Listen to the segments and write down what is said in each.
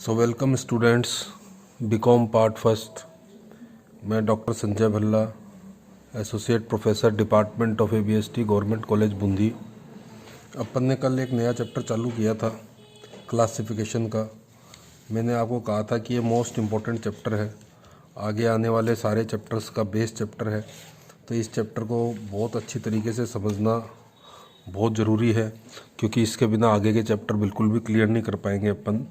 सो welcome students, B Com part first. मैं doctor Sanjay Bhalla, associate professor department of ABST, government college Bundi. अपन ने कल एक नया चैप्टर चालू किया था क्लासिफिकेशन का। मैंने आपको कहा था कि ये मोस्ट इम्पॉर्टेंट चैप्टर है, आगे आने वाले सारे चैप्टर्स का बेस चैप्टर है। तो इस चैप्टर को बहुत अच्छी तरीके से समझना बहुत ज़रूरी है, क्योंकि इसके बिना आगे के चैप्टर बिल्कुल भी क्लियर नहीं कर पाएंगे अपन।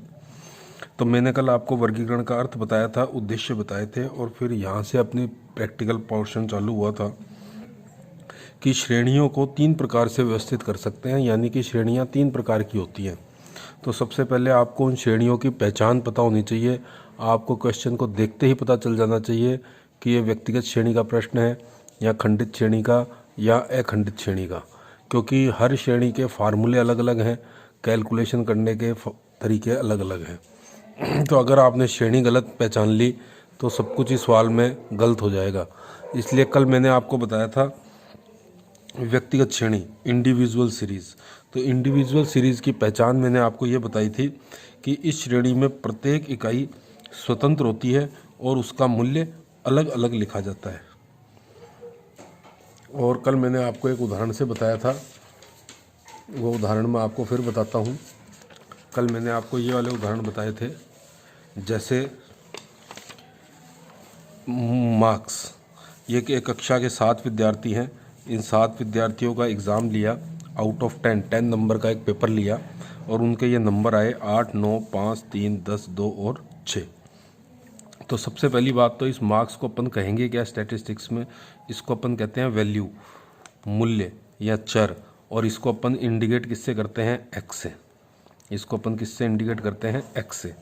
तो मैंने कल आपको वर्गीकरण का अर्थ बताया था, उद्देश्य बताए थे, और फिर यहाँ से अपनी प्रैक्टिकल पोर्शन चालू हुआ था कि श्रेणियों को 3 प्रकार से व्यवस्थित कर सकते हैं, यानी कि श्रेणियाँ 3 प्रकार की होती हैं। तो सबसे पहले आपको उन श्रेणियों की पहचान पता होनी चाहिए। आपको क्वेश्चन को देखते ही पता चल जाना चाहिए कि ये व्यक्तिगत श्रेणी का प्रश्न है या खंडित श्रेणी का या अखंडित श्रेणी का, क्योंकि हर श्रेणी के फार्मूले अलग अलग हैं, कैलकुलेशन करने के तरीके अलग अलग हैं। तो अगर आपने श्रेणी गलत पहचान ली तो सब कुछ इस सवाल में गलत हो जाएगा। इसलिए कल मैंने आपको बताया था व्यक्तिगत श्रेणी, इंडिविजुअल सीरीज़। तो इंडिविजुअल सीरीज़ की पहचान मैंने आपको ये बताई थी कि इस श्रेणी में प्रत्येक इकाई स्वतंत्र होती है और उसका मूल्य अलग अलग लिखा जाता है। और कल मैंने आपको एक उदाहरण से बताया था, वो उदाहरण मैं आपको फिर बताता हूँ। कल मैंने आपको ये वाले उदाहरण बताए थे, जैसे मार्क्स। ये कि एक कक्षा के 7 विद्यार्थी हैं। इन 7 विद्यार्थियों का एग्ज़ाम लिया, आउट ऑफ 10 नंबर का एक पेपर लिया, और उनके ये नंबर आए 8, 9, 5, 3, 10, 2 और 6। तो सबसे पहली बात तो इस मार्क्स को अपन कहेंगे क्या स्टैटिस्टिक्स में? इसको अपन कहते हैं वैल्यू, मूल्य या चर, और इसको अपन इंडिकेट किससे करते हैं? एक्स से। इसको अपन किससे इंडिकेट करते हैं? एक्स से।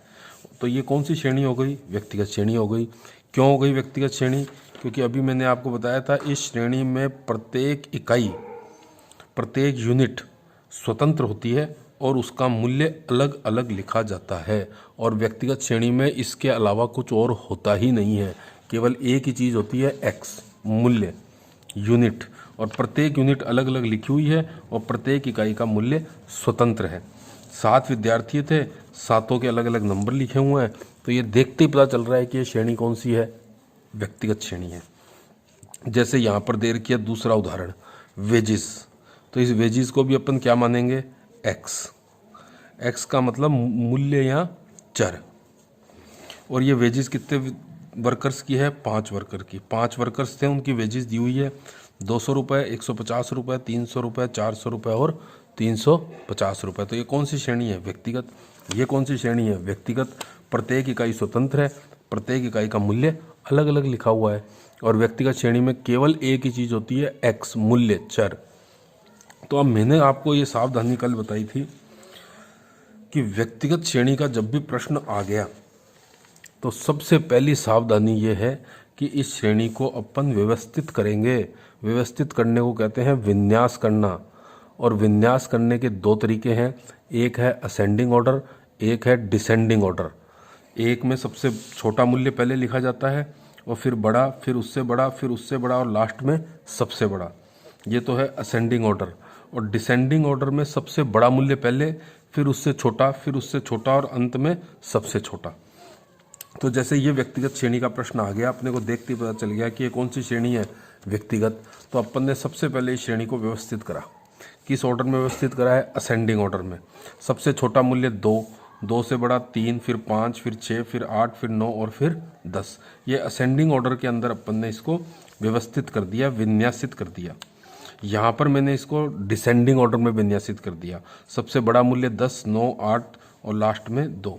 तो ये कौन सी श्रेणी हो गई? व्यक्तिगत श्रेणी हो गई। क्यों हो गई व्यक्तिगत श्रेणी? क्योंकि अभी मैंने आपको बताया था इस श्रेणी में प्रत्येक इकाई, प्रत्येक यूनिट स्वतंत्र होती है और उसका मूल्य अलग अलग लिखा जाता है। और व्यक्तिगत श्रेणी में इसके अलावा कुछ और होता ही नहीं है, केवल एक ही चीज़ होती है, एक्स, मूल्य, यूनिट। और प्रत्येक यूनिट अलग अलग लिखी हुई है और प्रत्येक इकाई का मूल्य स्वतंत्र है। 7 विद्यार्थी थे, 7 के अलग अलग नंबर लिखे हुए हैं, तो ये देखते ही पता चल रहा है कि ये श्रेणी कौन सी है? व्यक्तिगत श्रेणी है। जैसे यहाँ पर दे रखी है दूसरा उदाहरण, वेजिस। तो इस वेजिस को भी अपन क्या मानेंगे? एक्स। एक्स का मतलब मूल्य या चर। और ये वेजिस कितने वर्कर्स की है? 5 वर्कर की। 5 वर्कर्स थे, उनकी वेजिस दी हुई है 200 रुपये, 150 रुपये, 300 रुपये, 400 रुपये और 350 रुपये। तो ये कौन सी श्रेणी है? व्यक्तिगत। ये कौन सी श्रेणी है? व्यक्तिगत। प्रत्येक इकाई स्वतंत्र है, प्रत्येक इकाई का मूल्य अलग अलग लिखा हुआ है। और व्यक्तिगत श्रेणी में केवल एक ही चीज़ होती है, एक्स, मूल्य, चर। तो अब मैंने आपको ये सावधानी कल बताई थी कि व्यक्तिगत श्रेणी का जब भी प्रश्न आ गया तो सबसे पहली सावधानी ये है कि इस श्रेणी को अपन व्यवस्थित करेंगे। व्यवस्थित करने को कहते हैं विन्यास करना। और विन्यास करने के 2 तरीके हैं, एक है असेंडिंग ऑर्डर, एक है डिसेंडिंग ऑर्डर। एक में सबसे छोटा मूल्य पहले लिखा जाता है और फिर बड़ा, फिर उससे बड़ा, फिर उससे बड़ा और लास्ट में सबसे बड़ा। ये तो है असेंडिंग ऑर्डर। और डिसेंडिंग ऑर्डर में सबसे बड़ा मूल्य पहले, फिर उससे छोटा, फिर उससे छोटा और अंत में सबसे छोटा। तो जैसे ये व्यक्तिगत श्रेणी का प्रश्न आ गया, अपने को देखते ही पता चल गया कि ये कौन सी श्रेणी है? व्यक्तिगत। तो अपन ने सबसे पहले इस श्रेणी को व्यवस्थित करा। किस ऑर्डर में व्यवस्थित करा है? असेंडिंग ऑर्डर में। सबसे छोटा मूल्य 2, 2 से बड़ा 3, फिर 5, फिर 6, फिर 8, फिर 9 और फिर 10। ये असेंडिंग ऑर्डर के अंदर अपन ने इसको व्यवस्थित कर दिया, विन्यासित कर दिया। यहाँ पर मैंने इसको डिसेंडिंग ऑर्डर में विन्यासित कर दिया। सबसे बड़ा मूल्य 10, 9, 8 और लास्ट में 2।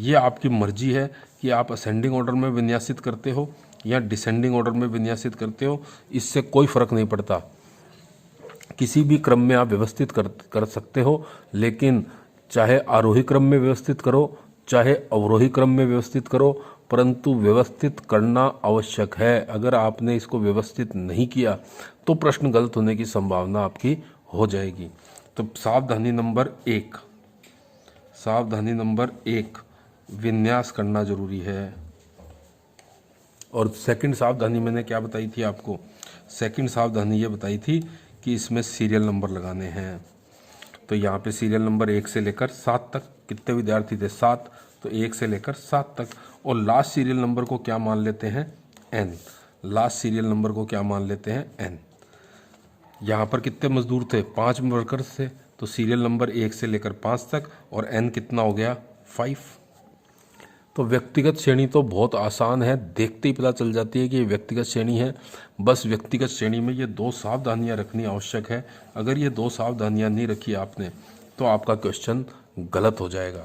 ये आपकी मर्जी है कि आप असेंडिंग ऑर्डर में विन्यासित करते हो या डिसेंडिंग ऑर्डर में विन्यासित करते हो, इससे कोई फर्क नहीं पड़ता। किसी भी क्रम में आप व्यवस्थित कर सकते हो, लेकिन चाहे आरोही क्रम में व्यवस्थित करो, चाहे अवरोही क्रम में व्यवस्थित करो, परंतु व्यवस्थित करना आवश्यक है। अगर आपने इसको व्यवस्थित नहीं किया तो प्रश्न गलत होने की संभावना आपकी हो जाएगी। तो सावधानी नंबर 1, सावधानी नंबर 1, विन्यास करना जरूरी है। और सेकंड सावधानी मैंने क्या बताई थी आपको? सेकंड सावधानी ये बताई थी कि इसमें सीरियल नंबर लगाने हैं। तो यहाँ पे सीरियल नंबर 1 से लेकर 7 तक कितने विद्यार्थी थे? 7। तो 1 से लेकर 7 तक। और लास्ट सीरियल नंबर को क्या मान लेते हैं, n। लास्ट सीरियल नंबर को क्या मान लेते हैं, n। यहाँ पर कितने मजदूर थे, 5 वर्कर्स थे, तो सीरियल नंबर 1 से लेकर 5 तक, और n कितना हो गया, 5। तो व्यक्तिगत श्रेणी तो बहुत आसान है, देखते ही पता चल जाती है कि ये व्यक्तिगत श्रेणी है। बस व्यक्तिगत श्रेणी में ये 2 सावधानियां रखनी आवश्यक है। अगर ये 2 सावधानियां नहीं रखी आपने तो आपका क्वेश्चन गलत हो जाएगा।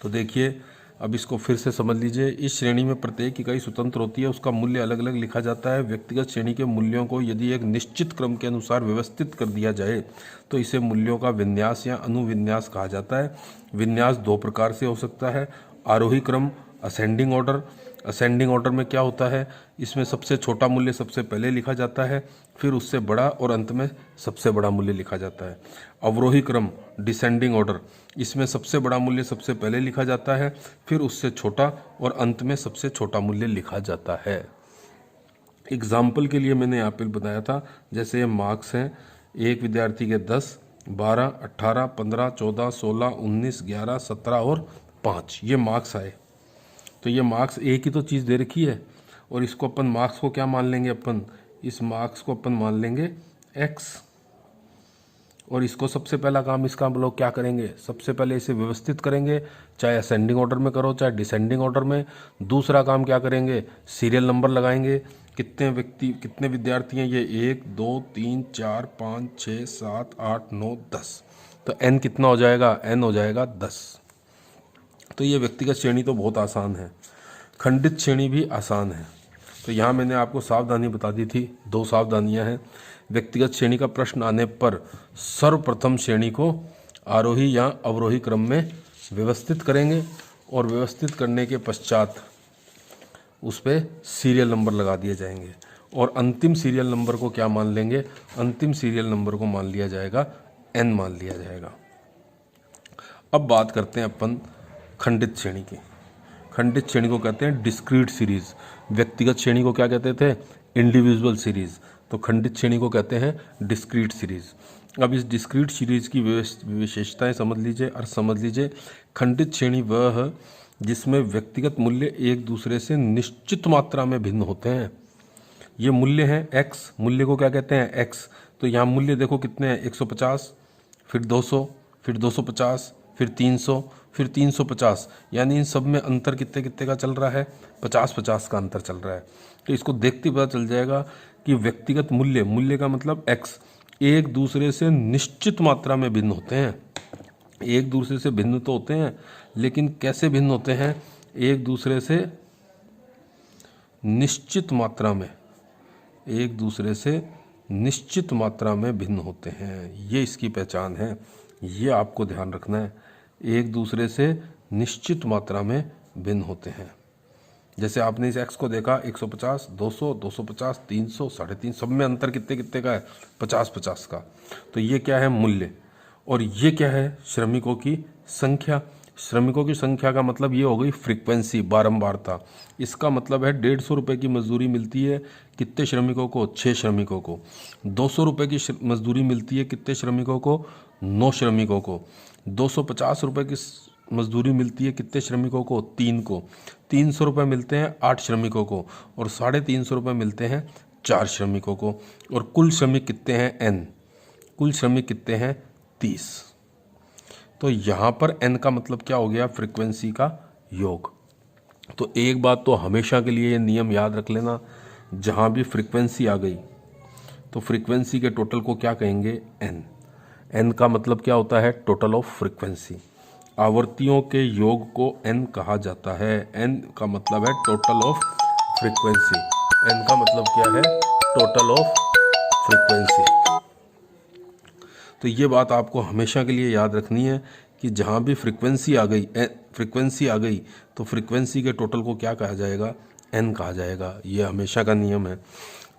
तो देखिए, अब इसको फिर से समझ लीजिए। इस श्रेणी में प्रत्येक इकाई स्वतंत्र होती है, उसका मूल्य अलग अलग लिखा जाता है। व्यक्तिगत श्रेणी के मूल्यों को यदि एक निश्चित क्रम के अनुसार व्यवस्थित कर दिया जाए तो इसे मूल्यों का विन्यास या अनुविन्यास कहा जाता है। विन्यास 2 प्रकार से हो सकता है, आरोही क्रम, असेंडिंग ऑर्डर। असेंडिंग ऑर्डर में क्या होता है, इसमें सबसे छोटा मूल्य सबसे पहले लिखा जाता है, फिर उससे बड़ा, और अंत में सबसे बड़ा मूल्य लिखा जाता है। अवरोही क्रम, डिसेंडिंग ऑर्डर, इसमें सबसे बड़ा मूल्य सबसे पहले लिखा जाता है, फिर उससे छोटा, और अंत में सबसे छोटा मूल्य लिखा जाता है। एग्जाम्पल के लिए मैंने यहाँ पे बताया था, जैसे ये मार्क्स हैं, एक विद्यार्थी के 10, 12, 18, 15, 14, 16, 19, 11, 17 और 5 ये मार्क्स आए। तो ये मार्क्स एक ही तो चीज़ दे रखी है, और इसको अपन मार्क्स को क्या मान लेंगे, अपन इस मार्क्स को अपन मान लेंगे x। और इसको सबसे पहला काम इसका हम लोग क्या करेंगे, सबसे पहले इसे व्यवस्थित करेंगे, चाहे असेंडिंग ऑर्डर में करो चाहे डिसेंडिंग ऑर्डर में। दूसरा काम क्या करेंगे, सीरियल नंबर लगाएंगे, कितने विद्यार्थी हैं ये, 1 2 3 4 5 6 7 8 9 10। तो n कितना हो जाएगा, n हो जाएगा 10। तो ये व्यक्तिगत श्रेणी तो बहुत आसान है, खंडित श्रेणी भी आसान है। तो यहाँ मैंने आपको सावधानी बता दी थी, 2 सावधानियाँ हैं। व्यक्तिगत श्रेणी का प्रश्न आने पर सर्वप्रथम श्रेणी को आरोही या अवरोही क्रम में व्यवस्थित करेंगे, और व्यवस्थित करने के पश्चात उस पर सीरियल नंबर लगा दिए जाएंगे, और अंतिम सीरियल नंबर को क्या मान लेंगे, अंतिम सीरियल नंबर को मान लिया जाएगा n मान लिया जाएगा। अब बात करते हैं अपन खंडित श्रेणी की। खंडित श्रेणी को कहते हैं डिस्क्रीट सीरीज। व्यक्तिगत श्रेणी को क्या कहते थे, इंडिविजुअल सीरीज। तो खंडित श्रेणी को कहते हैं डिस्क्रीट सीरीज। अब इस डिस्क्रीट सीरीज की विशेषताएं समझ लीजिए, और समझ लीजिए खंडित श्रेणी वह है जिसमें व्यक्तिगत मूल्य एक दूसरे से निश्चित मात्रा में भिन्न होते हैं। ये मूल्य हैं x, मूल्य को क्या कहते हैं, x। तो यहाँ मूल्य देखो कितने हैं, 150, फिर 200, फिर 250, फिर 300, फिर 350, यानी इन सब में अंतर कितने कितने का चल रहा है, 50-50 का अंतर चल रहा है। तो इसको देखते पता चल जाएगा कि व्यक्तिगत मूल्य का मतलब x एक दूसरे से निश्चित मात्रा में भिन्न होते हैं। एक दूसरे से भिन्न तो होते हैं, लेकिन कैसे भिन्न होते हैं, एक दूसरे से निश्चित मात्रा में, एक दूसरे से निश्चित मात्रा में भिन्न होते हैं। ये इसकी पहचान है, ये आपको ध्यान रखना है। एक दूसरे से निश्चित मात्रा में भिन्न होते हैं। जैसे आपने इस x को देखा, 150, 200, 250, 300, 350, सब में अंतर कितने कितने का है, 50-50 का। तो ये क्या है, मूल्य। और ये क्या है, श्रमिकों की संख्या। श्रमिकों की संख्या का मतलब ये हो गई फ्रीक्वेंसी, बारंबारता। इसका मतलब है 150 रुपये की मजदूरी मिलती है कितने श्रमिकों को, 6 श्रमिकों को। 200 रुपये की मजदूरी मिलती है कितने श्रमिकों को, 9 श्रमिकों को। 250 रुपये की मजदूरी मिलती है कितने श्रमिकों को, 3 को। 300 रुपये मिलते हैं 8 श्रमिकों को, और 350 रुपये मिलते हैं 4 श्रमिकों को। और कुल श्रमिक कितने हैं, n। कुल श्रमिक कितने हैं, 30। तो यहाँ पर n का मतलब क्या हो गया, फ्रीक्वेंसी का योग। तो एक बात तो हमेशा के लिए ये नियम याद रख लेना, जहाँ भी फ्रीक्वेंसी आ गई तो फ्रीक्वेंसी के टोटल को क्या कहेंगे, n। n का मतलब क्या होता है, टोटल ऑफ फ्रीक्वेंसी। आवर्तियों के योग को n कहा जाता है। n का मतलब है टोटल ऑफ फ्रीक्वेंसी। n का मतलब क्या है, टोटल ऑफ फ्रीक्वेंसी। तो ये बात आपको हमेशा के लिए याद रखनी है कि जहाँ भी फ्रीक्वेंसी आ गई तो फ्रीक्वेंसी के टोटल को क्या कहा जाएगा, n कहा जाएगा। ये हमेशा का नियम है।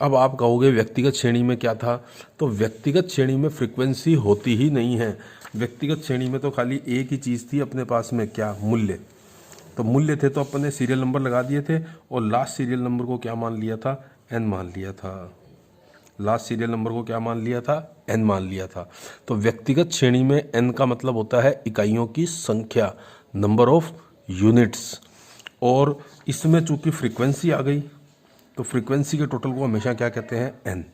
अब आप कहोगे व्यक्तिगत श्रेणी में क्या था, तो व्यक्तिगत श्रेणी में फ्रीक्वेंसी होती ही नहीं है। व्यक्तिगत श्रेणी में तो खाली एक ही चीज़ थी अपने पास में, क्या, मूल्य। तो मूल्य थे तो अपन ने सीरियल नंबर लगा दिए थे, और लास्ट सीरियल नंबर को क्या मान लिया था, n मान लिया था। लास्ट सीरियल नंबर को क्या मान लिया था, n मान लिया था। तो व्यक्तिगत श्रेणी में n का मतलब होता है इकाइयों की संख्या। Number of units. और इसमें चूंकि फ्रीक्वेंसी आ गई तो फ्रीक्वेंसी के टोटल को हमेशा क्या कहते हैं, एन।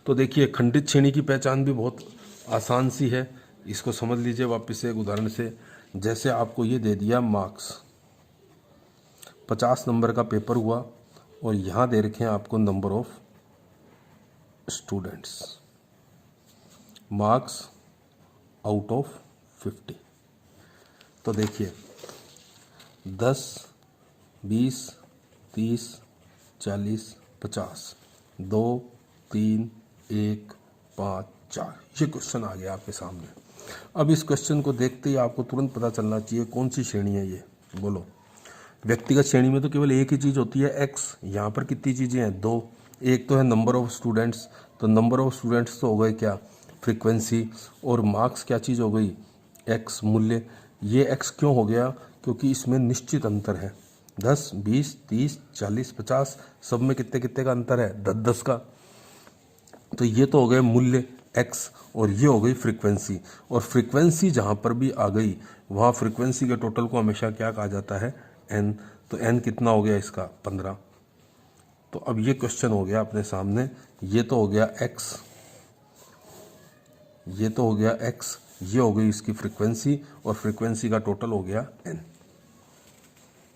तो देखिए खंडित श्रेणी की पहचान भी बहुत आसान सी है, इसको समझ लीजिए वापस से एक उदाहरण से। जैसे आपको ये दे दिया मार्क्स, 50 नंबर का पेपर हुआ और यहाँ दे रखे हैं आपको number of students, marks out of 50। तो देखिए 10, 20, 30, 40, 50, 2, 3, 1, 5, 4, ये क्वेश्चन आ गया आपके सामने। अब इस क्वेश्चन को देखते ही आपको तुरंत पता चलना चाहिए कौन सी श्रेणी है ये, बोलो। व्यक्तिगत श्रेणी में तो केवल एक ही चीज़ होती है एक्स, यहाँ पर कितनी चीज़ें हैं, दो। एक तो है नंबर ऑफ स्टूडेंट्स, तो नंबर ऑफ स्टूडेंट्स तो हो गए क्या, फ्रीक्वेंसी, और मार्क्स क्या चीज़ हो गई, एक्स, मूल्य। ये एक्स क्यों हो गया, क्योंकि इसमें निश्चित अंतर है, 10, 20, 30, 40, 50, सब में कितने कितने का अंतर है, 10-10 का। तो ये तो हो गए मूल्य x, और ये हो गई फ्रीक्वेंसी। और फ्रीक्वेंसी जहाँ पर भी आ गई वहाँ फ्रीक्वेंसी के टोटल को हमेशा क्या कहा जाता है, n। तो n कितना हो गया इसका, 15। तो अब ये क्वेश्चन हो गया अपने सामने, ये तो हो गया x, ये तो हो गया x, ये हो गई इसकी फ्रीक्वेंसी, और फ्रीक्वेंसी का टोटल हो गया n।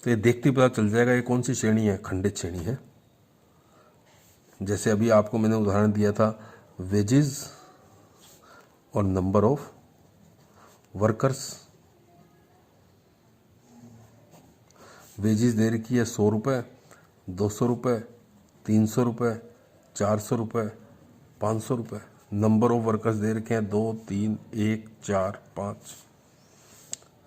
तो ये देखते ही पता चल जाएगा ये कौन सी श्रेणी है, खंडित श्रेणी है। जैसे अभी आपको मैंने उदाहरण दिया था, वेजेस और नंबर ऑफ वर्कर्स। वेजेस दे रखी है 100 रुपये, 200 रुपये, 300 रुपये, 400 रुपये, 500 रुपये। नंबर ऑफ वर्कर्स दे रखे हैं 2, 3, 1, 4, 5।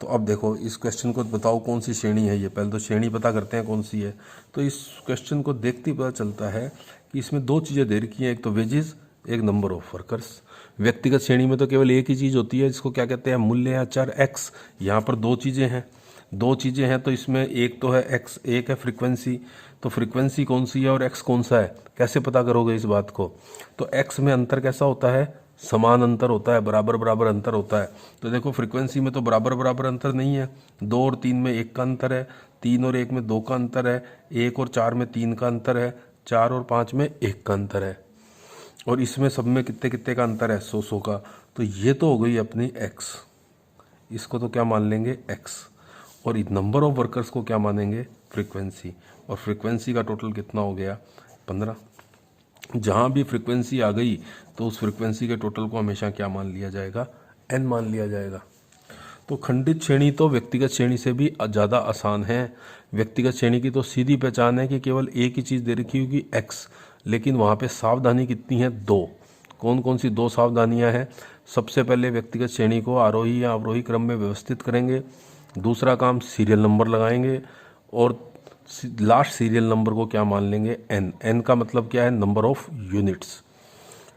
तो अब देखो इस क्वेश्चन को बताओ कौन सी श्रेणी है ये, पहले तो श्रेणी पता करते हैं कौन सी है। तो इस क्वेश्चन को देखते ही पता चलता है कि इसमें दो चीज़ें दे रखी हैं, एक तो वेजेस, एक नंबर ऑफ वर्कर्स। व्यक्तिगत श्रेणी में तो केवल एक ही चीज़ होती है, जिसको क्या कहते हैं, मूल्य या चर एक्स। यहाँ पर दो चीज़ें हैं, तो इसमें एक तो है एक्स, एक है फ्रीक्वेंसी। तो फ्रीक्वेंसी कौन सी है और एक्स कौन सा है, कैसे पता करोगे इस बात को। तो एक्स में अंतर कैसा होता है, समान अंतर होता है, बराबर बराबर अंतर होता है। तो देखो फ्रीक्वेंसी में तो बराबर बराबर अंतर नहीं है, 2 और 3 में 1 का अंतर है, 3 और 1 में 2 का अंतर है, 1 और 4 में 3 का अंतर है, 4 और 5 में 1 का अंतर है, और इसमें सब में कितने कितने का अंतर है, 100 का। तो ये तो हो गई अपनी x, इसको तो क्या मान लेंगे x, और नंबर ऑफ वर्कर्स को क्या मानेंगे, फ्रीक्वेंसी। और फ्रीक्वेंसी का टोटल कितना हो गया, 15। जहाँ भी फ्रीक्वेंसी आ गई तो उस फ्रीक्वेंसी के टोटल को हमेशा क्या मान लिया जाएगा, n मान लिया जाएगा। तो खंडित श्रेणी तो व्यक्तिगत श्रेणी से भी ज़्यादा आसान है। व्यक्तिगत श्रेणी की तो सीधी पहचान है कि केवल एक ही चीज़ दे रखी होगी x, लेकिन वहाँ पे सावधानी कितनी है, 2। कौन कौन सी 2 सावधानियाँ हैं, सबसे पहले व्यक्तिगत श्रेणी को आरोही या अवरोही क्रम में व्यवस्थित करेंगे, दूसरा काम सीरियल नंबर लगाएंगे, और लास्ट सीरियल नंबर को क्या मान लेंगे, n का मतलब क्या है, नंबर ऑफ यूनिट्स।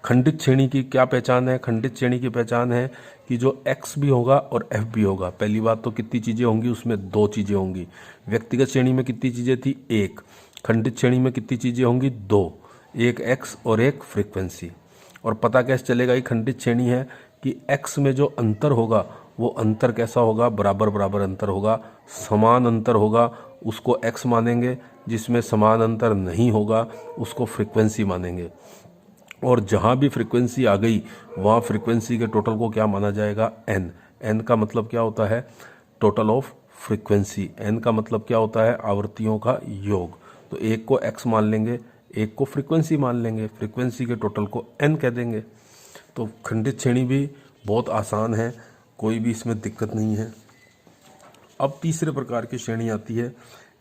खंडित श्रेणी की क्या पहचान है, खंडित श्रेणी की पहचान है कि जो x भी होगा और f भी होगा। पहली बात तो कितनी चीज़ें होंगी, उसमें 2 चीज़ें होंगी। व्यक्तिगत श्रेणी में कितनी चीज़ें थी, 1। खंडित श्रेणी में कितनी चीज़ें होंगी, 2, एक x और एक फ्रीक्वेंसी। और पता कैसे चलेगा ये खंडित श्रेणी है कि x में जो अंतर होगा वो अंतर कैसा होगा, बराबर बराबर अंतर होगा, समान अंतर होगा, उसको x मानेंगे। जिसमें समान अंतर नहीं होगा उसको फ्रीक्वेंसी मानेंगे। और जहाँ भी फ्रीक्वेंसी आ गई वहाँ फ्रीक्वेंसी के टोटल को क्या माना जाएगा, n का मतलब क्या होता है, टोटल ऑफ फ्रीक्वेंसी। n का मतलब क्या होता है, आवृत्तियों का योग। तो एक को x मान लेंगे, एक को फ्रीक्वेंसी मान लेंगे, फ्रीक्वेंसी के टोटल को n कह देंगे। तो खंडित श्रेणी भी बहुत आसान है, कोई भी इसमें दिक्कत नहीं है। अब तीसरे प्रकार की श्रेणी आती है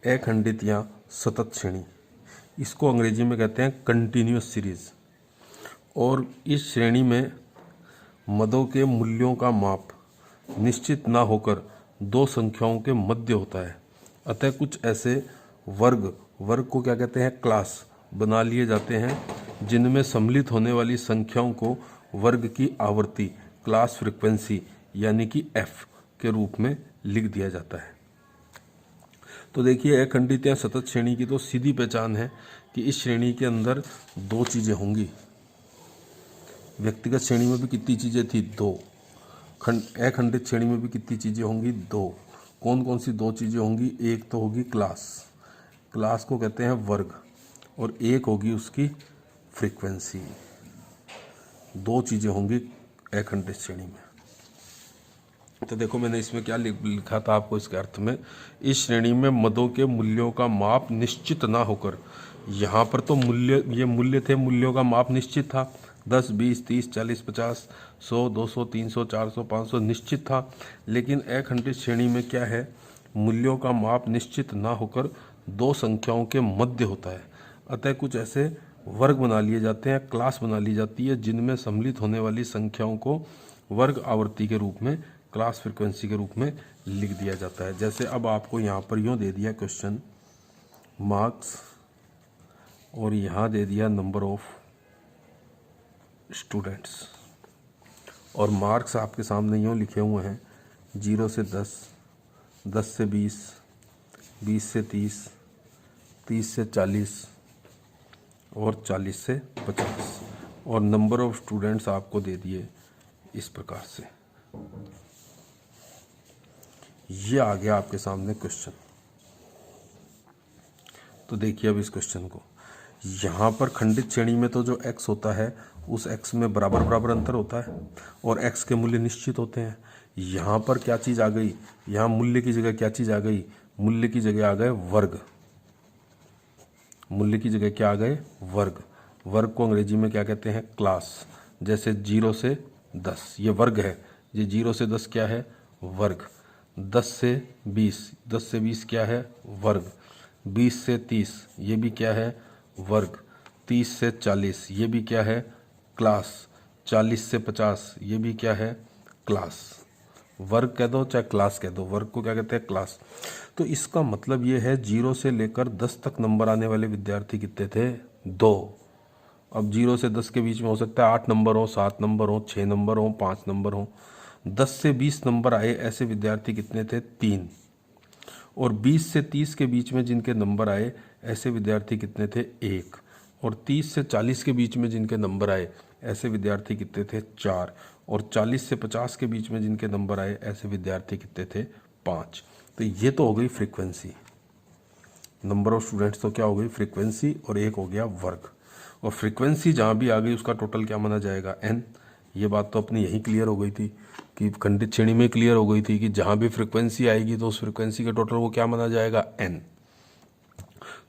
अखंडित या सतत श्रेणी। इसको अंग्रेजी में कहते हैं कंटिन्यूअस सीरीज। और इस श्रेणी में मदों के मूल्यों का माप निश्चित ना होकर 2 संख्याओं के मध्य होता है। अतः कुछ ऐसे वर्ग को क्या कहते हैं, क्लास बना लिए जाते हैं जिनमें सम्मिलित होने वाली संख्याओं को वर्ग की आवृत्ति, क्लास फ्रीक्वेंसी यानी कि f के रूप में लिख दिया जाता है। तो देखिए अखंडित या सतत श्रेणी की तो सीधी पहचान है कि इस श्रेणी के अंदर 2 चीज़ें होंगी। व्यक्तिगत श्रेणी में भी कितनी चीज़ें थी, 2। अखंडित श्रेणी में भी कितनी चीज़ें होंगी? 2। कौन कौन सी 2 चीज़ें होंगी? एक तो होगी क्लास को कहते हैं वर्ग, और एक होगी उसकी फ्रीक्वेंसी। 2 चीज़ें होंगी अखंडित श्रेणी में। तो देखो मैंने इसमें क्या लिखा था आपको इसके अर्थ में, इस श्रेणी में मदों के मूल्यों का माप निश्चित ना होकर, यहाँ पर तो ये मूल्य थे, मूल्यों का माप निश्चित था, 10, 20, 30, 40, 50, 100, 200, 300, 400, 500 निश्चित था। लेकिन अखंडित श्रेणी में क्या है? मूल्यों का माप निश्चित ना होकर 2 संख्याओं के मध्य होता है। अतः कुछ ऐसे वर्ग बना लिए जाते हैं, क्लास बना ली जाती है, जिनमें सम्मिलित होने वाली संख्याओं को वर्ग आवृत्ति के रूप में, क्लास फ्रीक्वेंसी के रूप में लिख दिया जाता है। जैसे अब आपको यहाँ पर यूँ दे दिया क्वेश्चन मार्क्स, और यहाँ दे दिया नंबर ऑफ स्टूडेंट्स, और मार्क्स आपके सामने यूँ लिखे हुए हैं 0 से 10, 10 से 20, 20 से 30, 30 से 40 और 40 से 50, और नंबर ऑफ स्टूडेंट्स आपको दे दिए इस प्रकार से। ये आ गया आपके सामने क्वेश्चन। तो देखिए अब इस क्वेश्चन को, यहाँ पर खंडित श्रेणी में तो जो x होता है उस x में बराबर बराबर अंतर होता है और x के मूल्य निश्चित होते हैं। यहाँ पर क्या चीज़ आ गई? यहाँ मूल्य की जगह क्या चीज़ आ गई? मूल्य की जगह आ गए वर्ग। मूल्य की जगह क्या आ गए? वर्ग। वर्ग को अंग्रेजी में क्या कहते हैं? क्लास। जैसे 0 से 10 ये वर्ग है, ये 0 से 10 क्या है? वर्ग। 10 से 20, 10 से 20 क्या है? वर्ग। 20 से 30 ये भी क्या है? वर्ग। 30 से 40 ये भी क्या है? क्लास। 40 से 50 ये भी क्या है? क्लास। वर्ग कह दो चाहे क्लास कह दो, वर्ग को क्या कहते हैं? क्लास। तो इसका मतलब ये है 0 से लेकर 10 तक नंबर आने वाले विद्यार्थी कितने थे? 2। अब 0 से 10 के बीच में हो सकता है 8 नंबर हो, 7 नंबर हो, 6 नंबर हो, 5 नंबर हो। 10 से 20 नंबर आए ऐसे विद्यार्थी कितने थे? 3। और 20 से 30 के बीच में जिनके नंबर आए ऐसे विद्यार्थी कितने थे? 1। और 30 से 40 के बीच में जिनके नंबर आए ऐसे विद्यार्थी कितने थे? 4। और 40 से 50 के बीच में जिनके नंबर आए ऐसे विद्यार्थी कितने थे? 5। तो ये तो हो गई फ्रीक्वेंसी, नंबर ऑफ स्टूडेंट्स तो क्या हो गई? फ्रीक्वेंसी, और एक हो गया वर्ग। और फ्रीक्वेंसी जहाँ भी आ गई उसका टोटल क्या माना जाएगा? n। ये बात तो अपनी यही क्लियर हो गई थी कि खंडित श्रेणी में क्लियर हो गई थी कि जहाँ भी फ्रीक्वेंसी आएगी तो उस फ्रीक्वेंसी के टोटल को क्या माना जाएगा? n।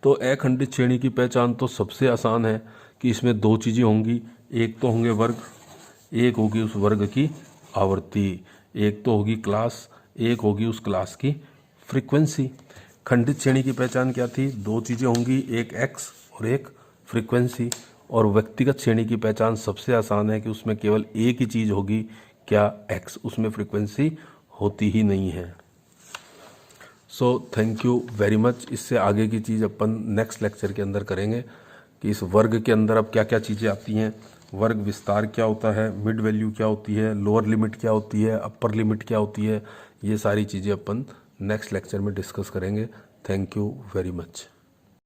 तो अखंडित श्रेणी की पहचान तो सबसे आसान है कि इसमें 2 चीज़ें होंगी, एक तो होंगे वर्ग, एक होगी उस वर्ग की आवृत्ति, एक तो होगी क्लास, एक होगी उस क्लास की फ्रीक्वेंसी। खंडित श्रेणी की पहचान क्या थी? 2 चीज़ें होंगी, एक x और एक फ्रीक्वेंसी। और व्यक्तिगत श्रेणी की पहचान सबसे आसान है कि उसमें केवल एक ही चीज़ होगी, क्या? x, उसमें फ्रीक्वेंसी होती ही नहीं है। So thank you very much. इससे आगे की चीज़ अपन नेक्स्ट लेक्चर के अंदर करेंगे कि इस वर्ग के अंदर अब क्या क्या चीज़ें आती हैं, वर्ग विस्तार क्या होता है, मिड वैल्यू क्या होती है, लोअर लिमिट क्या होती है, अपर लिमिट क्या होती है, ये सारी चीज़ें अपन नेक्स्ट लेक्चर में डिस्कस करेंगे। Thank you very much.